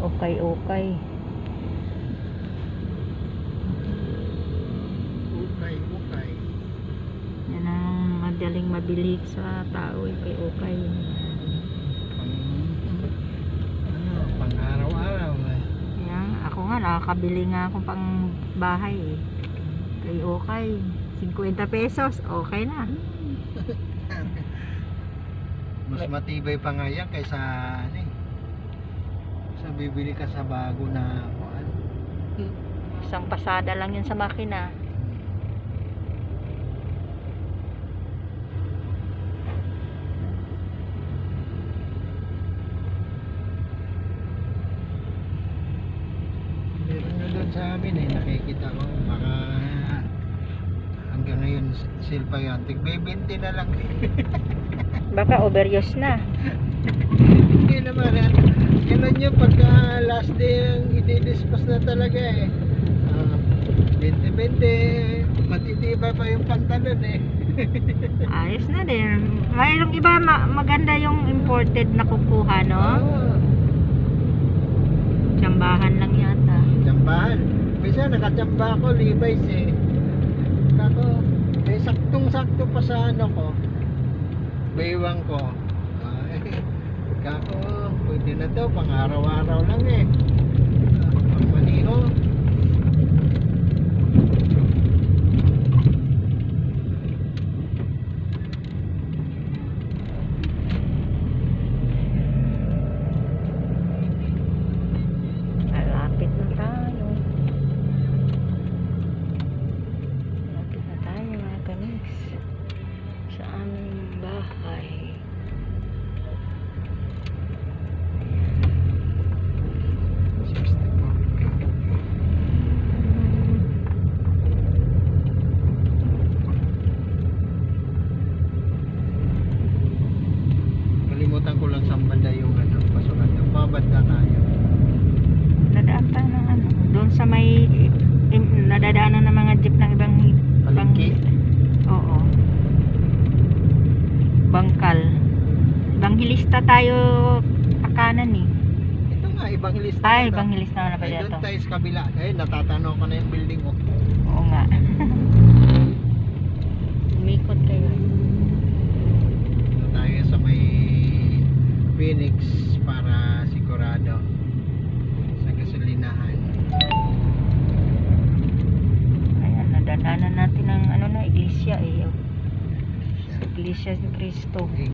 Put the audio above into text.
Okay. Okay. Yan ang madaling mabili sa tao, okay. Pang araw-araw eh. Yan, ako nga nakakabili nga ako pang bahay eh. Okay. 50 pesos, okay na. Mas matibay pa nga yan kaysa ano eh. Sa bibili ka sa bago na kuan. Isang pasada lang yan sa makina. Meron na doon sa amin eh, nakikita ko baka hanggang ngayon sale pa yan. Tig-20 na lang. Baka overuse na. Hindi naman yan. Ganun yung pagka last day ang i-dispose na talaga eh. 20-20 matitibay pa yung pantalon eh. Ayos na din. Mayroong iba maganda yung imported na kukuha, no? Tsambahan lang yata. Tsambahan. Minsan nakatsyamba ako, Levi's eh. Kako, eh saktong-sakto pa sa ano ko. Baywang ko. Kako, pwede na to, pang araw-araw lang eh. Pang maniho. Malapit na tayo mga kamiks sa aming bahay. Kalimutan ko lang sa banda yung ano, pasukan. Mabanda tayo. Nadaan tayo ng ano, doon sa may nadadaanan ng mga jeep ng ibang Palengke. Oo. Bangkal. Banghilista tayo pakanan eh. Ito nga, ibang lista. Ay, Banghilista na pa Ay, dito. doon tayo sa kabila. Eh, natatanaw ko na yung building ko. Oo nga. Umikot kayo. Doon tayo sa may Phoenix para sigurado sa gasolinahan. Ayan, nadaanan natin ng ano na, iglesia eh. Iglesia ni Cristo.